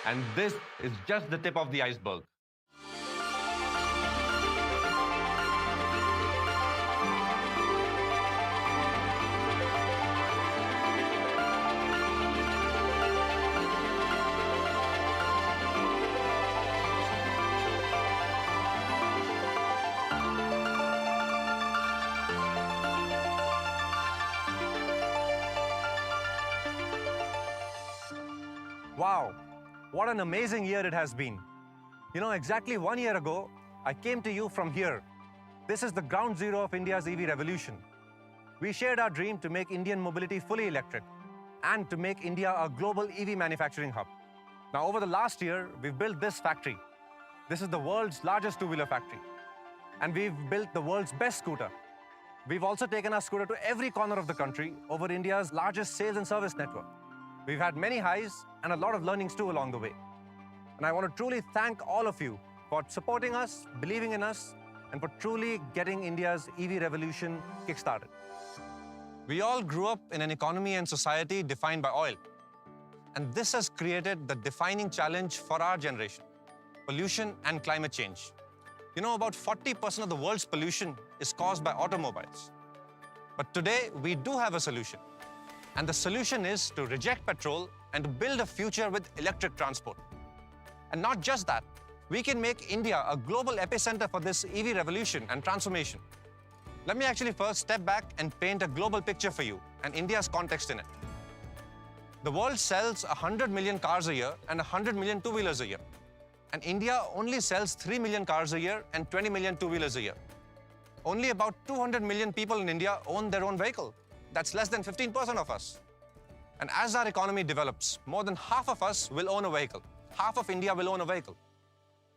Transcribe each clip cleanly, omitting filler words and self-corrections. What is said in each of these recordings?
And this is just the tip of the iceberg. Wow, what an amazing year it has been. You know, exactly 1 year ago, I came to you from here. This is the ground zero of India's EV revolution. We shared our dream to make Indian mobility fully electric and to make India a global EV manufacturing hub. Now, over the last year, we've built this factory. This is the world's largest two-wheeler factory. And we've built the world's best scooter. We've also taken our scooter to every corner of the country over India's largest sales and service network. We've had many highs and a lot of learnings too along the way. And I want to truly thank all of you for supporting us, believing in us, and for truly getting India's EV revolution kickstarted. We all grew up in an economy and society defined by oil. And this has created the defining challenge for our generation: pollution and climate change. You know, about 40% of the world's pollution is caused by automobiles. But today, we do have a solution. And the solution is to reject petrol and to build a future with electric transport. And not just that, we can make India a global epicenter for this EV revolution and transformation. Let me actually first step back and paint a global picture for you and India's context in it. The world sells 100 million cars a year and 100 million two-wheelers a year. And India only sells 3 million cars a year and 20 million two-wheelers a year. Only about 200 million people in India own their own vehicle. That's less than 15% of us. And as our economy develops, more than half of us will own a vehicle. Half of India will own a vehicle.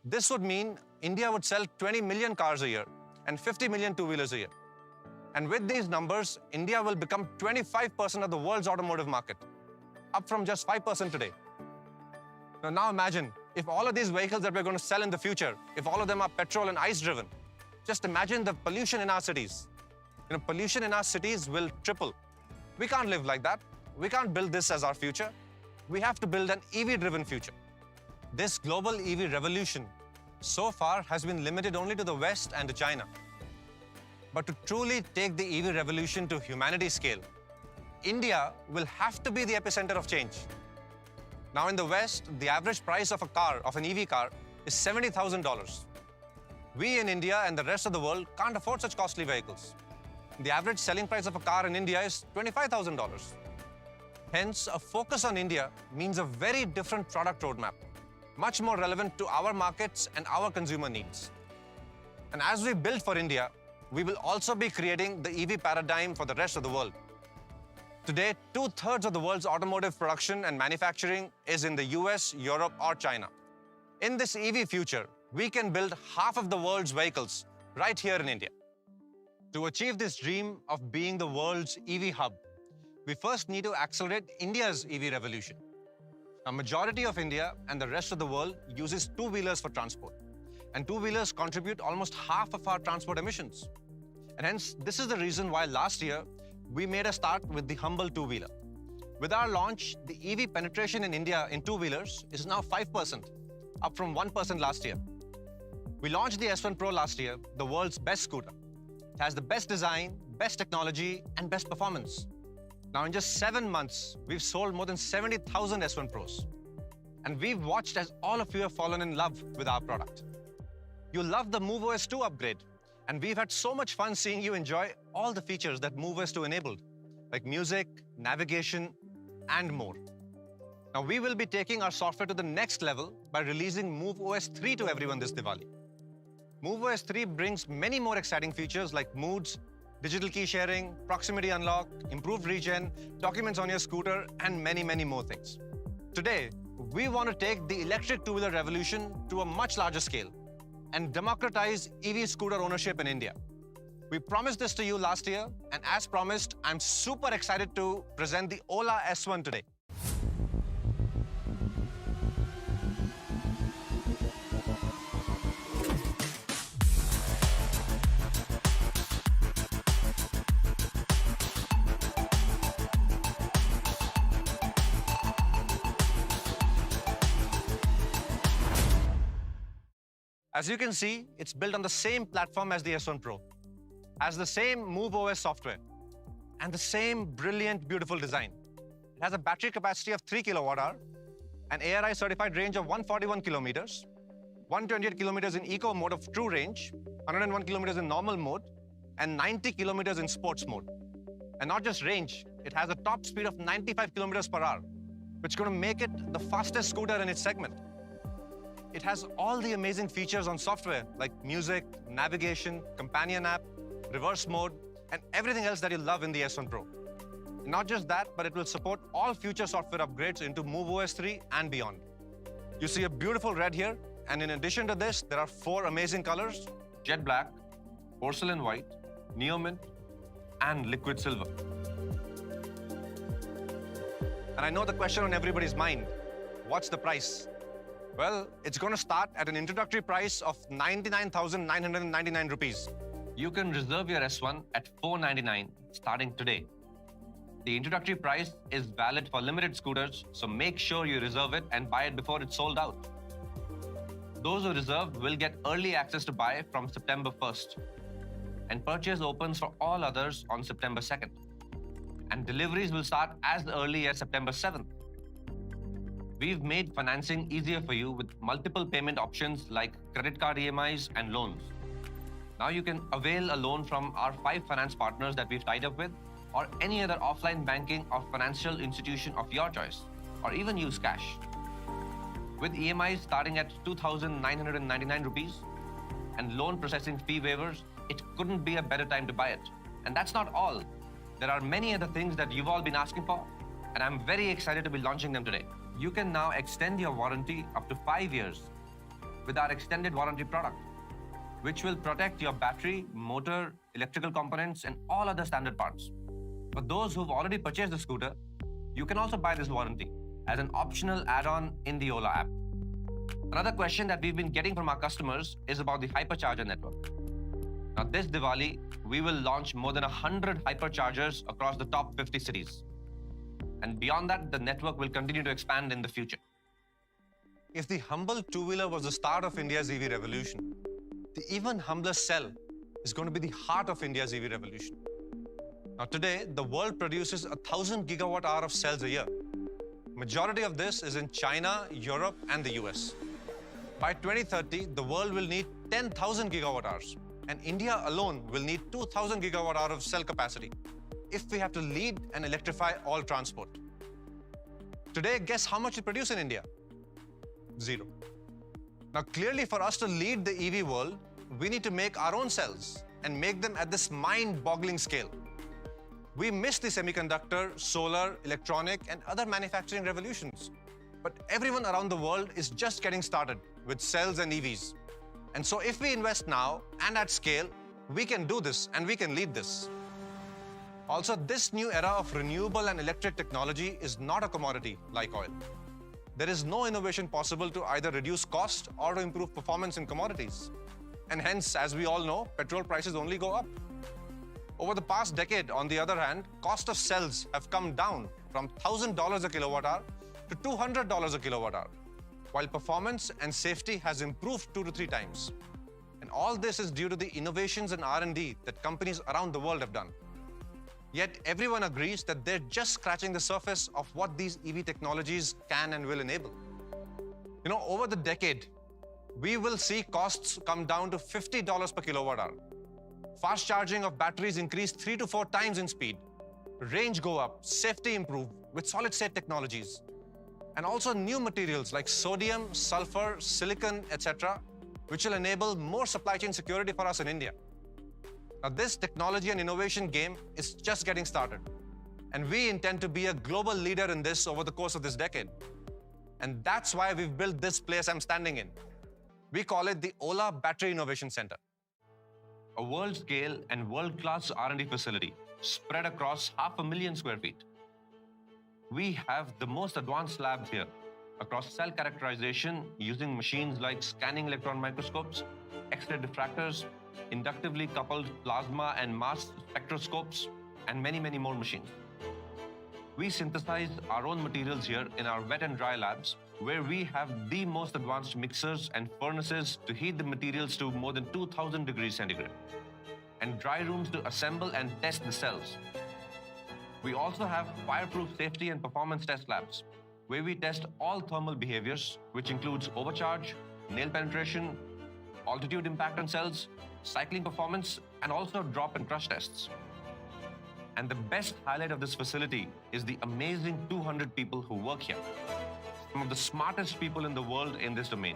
This would mean India would sell 20 million cars a year and 50 million two-wheelers a year. And with these numbers, India will become 25% of the world's automotive market, up from just 5% today. Now imagine, if all of these vehicles that we're going to sell in the future, if all of them are petrol and ICE driven, just imagine the pollution in our cities. You know, pollution in our cities will triple. We can't live like that. We can't build this as our future. We have to build an EV-driven future. This global EV revolution so far has been limited only to the West and to China. But to truly take the EV revolution to humanity scale, India will have to be the epicenter of change. Now in the West, the average price of an EV car, is $70,000. We in India and the rest of the world can't afford such costly vehicles. The average selling price of a car in India is $25,000. Hence, a focus on India means a very different product roadmap, much more relevant to our markets and our consumer needs. And as we build for India, we will also be creating the EV paradigm for the rest of the world. Today, 2/3 of the world's automotive production and manufacturing is in the US, Europe, or China. In this EV future, we can build half of the world's vehicles right here in India. To achieve this dream of being the world's EV hub, we first need to accelerate India's EV revolution. A majority of India and the rest of the world uses two-wheelers for transport. And two-wheelers contribute almost half of our transport emissions. And hence, this is the reason why last year, we made a start with the humble two-wheeler. With our launch, the EV penetration in India in two-wheelers is now 5%, up from 1% last year. We launched the S1 Pro last year, the world's best scooter. It has the best design, best technology, and best performance. Now, in just 7 months, we've sold more than 70,000 S1 Pros. And we've watched as all of you have fallen in love with our product. You love the MoveOS 2 upgrade. And we've had so much fun seeing you enjoy all the features that MoveOS 2 enabled, like music, navigation, and more. Now, we will be taking our software to the next level by releasing MoveOS 3 to everyone this Diwali. MoveOS 3 brings many more exciting features like moods, digital key sharing, proximity unlock, improved regen, documents on your scooter, and many, many more things. Today, we want to take the electric two-wheeler revolution to a much larger scale and democratize EV scooter ownership in India. We promised this to you last year, and as promised, I'm super excited to present the Ola S1 today. As you can see, it's built on the same platform as the S1 Pro, has the same MoveOS software, and the same brilliant, beautiful design. It has a battery capacity of 3 kilowatt-hour, an ARI certified range of 141 kilometers, 128 kilometers in eco mode of true range, 101 kilometers in normal mode, and 90 kilometers in sports mode. And not just range, it has a top speed of 95 kilometers per hour, which is going to make it the fastest scooter in its segment. It has all the amazing features on software like music, navigation, companion app, reverse mode, and everything else that you love in the S1 Pro. Not just that, but it will support all future software upgrades into MoveOS 3 and beyond. You see a beautiful red here, and in addition to this, there are 4 amazing colors: Jet black, porcelain white, neo mint, and liquid silver. And I know the question on everybody's mind, what's the price? Well, it's going to start at an introductory price of 99,999 rupees. You can reserve your S1 at $499 starting today. The introductory price is valid for limited scooters, so make sure you reserve it and buy it before it's sold out. Those who reserve will get early access to buy from September 1st. And purchase opens for all others on September 2nd. And deliveries will start as early as September 7th. We've made financing easier for you with multiple payment options like credit card EMIs and loans. Now you can avail a loan from our 5 finance partners that we've tied up with, or any other offline banking or financial institution of your choice, or even use cash. With EMIs starting at 2,999 rupees and loan processing fee waivers, it couldn't be a better time to buy it. And that's not all. There are many other things that you've all been asking for, and I'm very excited to be launching them today. You can now extend your warranty up to 5 years with our extended warranty product, which will protect your battery, motor, electrical components, and all other standard parts. For those who've already purchased the scooter, you can also buy this warranty as an optional add-on in the Ola app. Another question that we've been getting from our customers is about the hypercharger network. Now this Diwali, we will launch more than 100 hyperchargers across the top 50 cities. And beyond that, the network will continue to expand in the future. If the humble two-wheeler was the start of India's EV revolution, the even humbler cell is going to be the heart of India's EV revolution. Now today, the world produces 1,000 gigawatt-hour of cells a year. Majority of this is in China, Europe, and the US. By 2030, the world will need 10,000 gigawatt-hours, and India alone will need 2,000 gigawatt-hour of cell capacity if we have to lead and electrify all transport. Today, guess how much we produce in India? 0. Now, clearly for us to lead the EV world, we need to make our own cells and make them at this mind-boggling scale. We missed the semiconductor, solar, electronic, and other manufacturing revolutions. But everyone around the world is just getting started with cells and EVs. And so if we invest now and at scale, we can do this and we can lead this. Also, this new era of renewable and electric technology is not a commodity like oil. There is no innovation possible to either reduce cost or to improve performance in commodities. And hence, as we all know, petrol prices only go up. Over the past decade, on the other hand, cost of cells have come down from $1,000 a kilowatt hour to $200 a kilowatt hour, while performance and safety has improved 2 to 3 times. And all this is due to the innovations and R&D that companies around the world have done. Yet everyone agrees that they're just scratching the surface of what these EV technologies can and will enable. You know, over the decade, we will see costs come down to $50 per kilowatt hour. Fast charging of batteries increase 3 to 4 times in speed. Range go up, safety improve with solid-state technologies. And also new materials like sodium, sulfur, silicon, etc., which will enable more supply chain security for us in India. Now, this technology and innovation game is just getting started. And we intend to be a global leader in this over the course of this decade. And that's why we've built this place I'm standing in. We call it the Ola Battery Innovation Center. A world-scale and world-class R&D facility spread across 500,000 square feet. We have the most advanced labs here across cell characterization using machines like scanning electron microscopes, X-ray diffractors, inductively coupled plasma and mass spectroscopes, and many, many more machines. We synthesize our own materials here in our wet and dry labs, where we have the most advanced mixers and furnaces to heat the materials to more than 2000 degrees centigrade, and dry rooms to assemble and test the cells. We also have fireproof safety and performance test labs, where we test all thermal behaviors, which includes overcharge, nail penetration, altitude impact on cells, cycling performance, and also drop and crush tests. And the best highlight of this facility is the amazing 200 people who work here. Some of the smartest people in the world in this domain,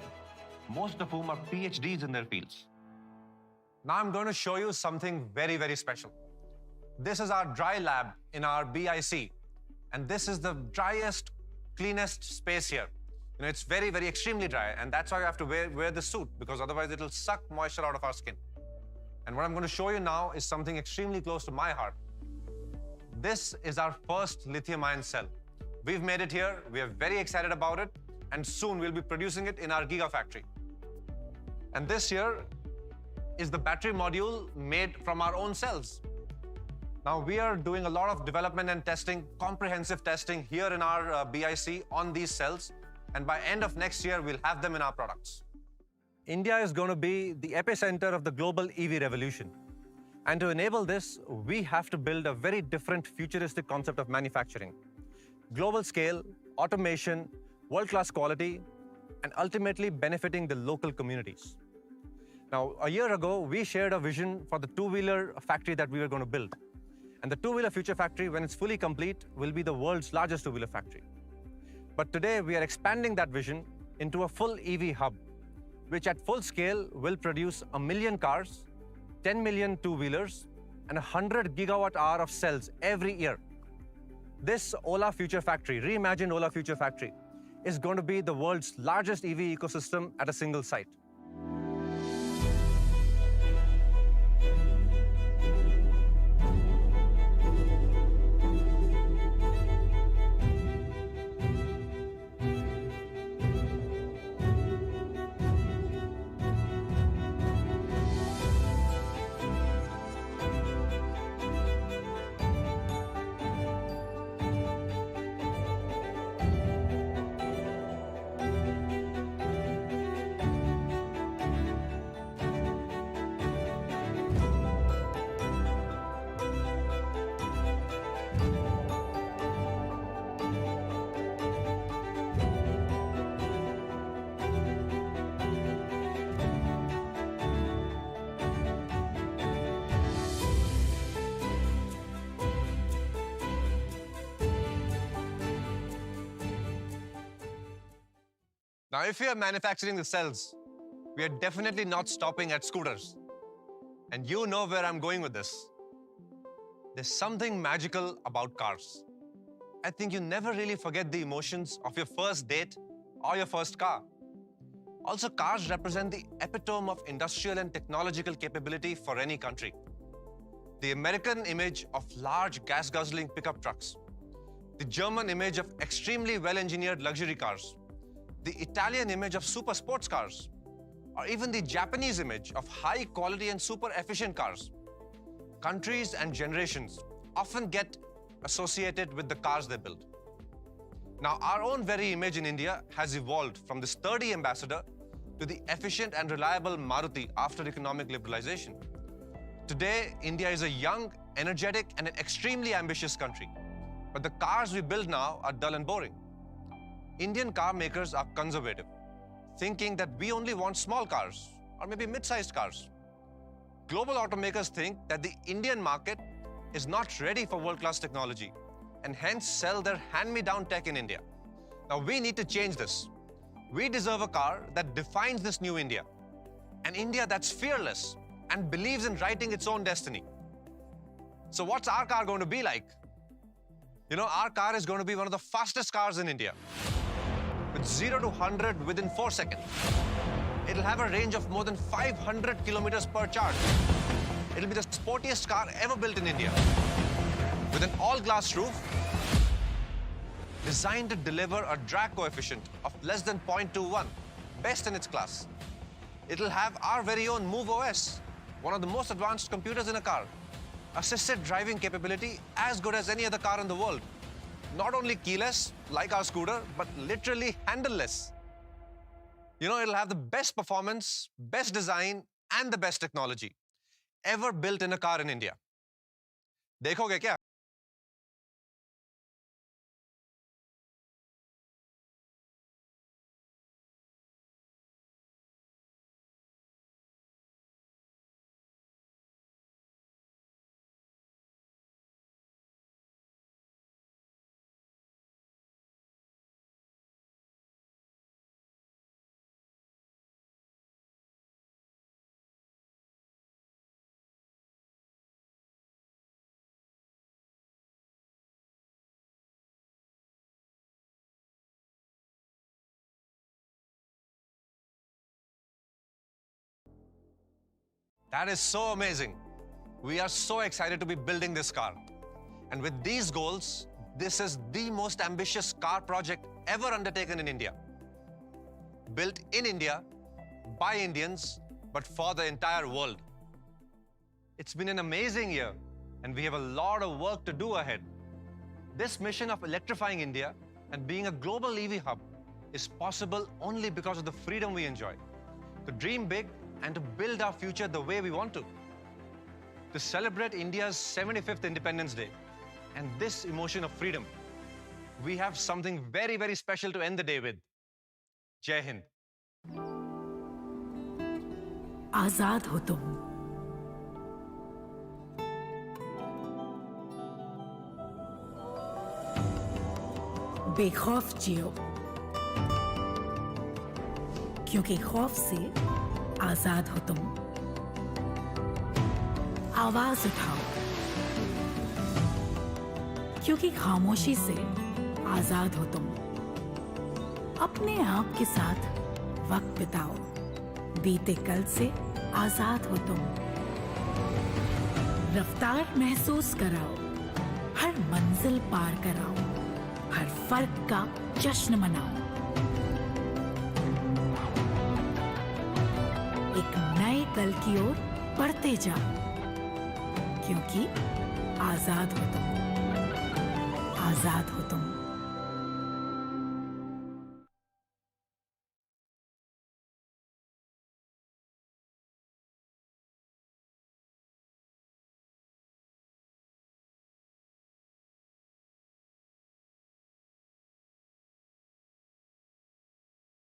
most of whom are PhDs in their fields. Now I'm going to show you something very, very special. This is our dry lab in our BIC. And this is the driest, cleanest space here. It's very, very extremely dry. And that's why you have to wear the suit, because otherwise it'll suck moisture out of our skin. And what I'm going to show you now is something extremely close to my heart. This is our first lithium-ion cell. We've made it here. We are very excited about it. And soon we'll be producing it in our gigafactory. And this here is the battery module made from our own cells. Now we are doing a lot of development and testing, comprehensive testing here in our BIC on these cells. And by end of next year, we'll have them in our products. India is going to be the epicenter of the global EV revolution. And to enable this, we have to build a very different futuristic concept of manufacturing. Global scale, automation, world-class quality, and ultimately benefiting the local communities. Now, a year ago, we shared a vision for the two-wheeler factory that we were going to build. And the two-wheeler future factory, when it's fully complete, will be the world's largest two-wheeler factory. But today, we are expanding that vision into a full EV hub, which at full scale will produce 1 million cars, 10 million two-wheelers, and 100 gigawatt-hour of cells every year. This Ola Future Factory, reimagined Ola Future Factory, is going to be the world's largest EV ecosystem at a single site. Now, if we are manufacturing the cells, we are definitely not stopping at scooters. And you know where I'm going with this. There's something magical about cars. I think you never really forget the emotions of your first date or your first car. Also, cars represent the epitome of industrial and technological capability for any country. The American image of large gas-guzzling pickup trucks. The German image of extremely well-engineered luxury cars. The Italian image of super sports cars, or even the Japanese image of high quality and super efficient cars. Countries and generations often get associated with the cars they build. Now, our own very image in India has evolved from the sturdy ambassador to the efficient and reliable Maruti after economic liberalization. Today, India is a young, energetic, and an extremely ambitious country. But the cars we build now are dull and boring. Indian car makers are conservative, thinking that we only want small cars, or maybe mid-sized cars. Global automakers think that the Indian market is not ready for world-class technology, and hence sell their hand-me-down tech in India. Now, we need to change this. We deserve a car that defines this new India, an India that's fearless and believes in writing its own destiny. So what's our car going to be like? Our car is going to be one of the fastest cars in India, with 0 to 100 within 4 seconds. It'll have a range of more than 500 kilometers per charge. It'll be the sportiest car ever built in India, with an all-glass roof, designed to deliver a drag coefficient of less than 0.21, best in its class. It'll have our very own Move OS, one of the most advanced computers in a car, assisted driving capability as good as any other car in the world, not only keyless, like our scooter, but literally handleless. You know, it'll have the best performance, best design, and the best technology ever built in a car in India. देखोगे क्या? That is so amazing. We are so excited to be building this car. And with these goals, this is the most ambitious car project ever undertaken in India. Built in India, by Indians, but for the entire world. It's been an amazing year, and we have a lot of work to do ahead. This mission of electrifying India and being a global EV hub is possible only because of the freedom we enjoy. To dream big and to build our future the way we want to. To celebrate India's 75th Independence Day and this emotion of freedom, we have something very, very special to end the day with. Jai Hind. आजाद हो तुम, बेखौफ जियो, क्योंकि खौफ से आजाद हो तुम। आवाज उठाओ, क्योंकि खामोशी से आजाद हो तुम। अपने आप के साथ वक्त बिताओ, बीते कल से आजाद हो तुम। रफ्तार महसूस कराओ, हर मंजिल पार कराओ, हर फर्क का जश्न मनाओ। एक नए कल की ओर बढ़ते जाओ, क्योंकि आजाद हो तुम, आजाद हो तुम।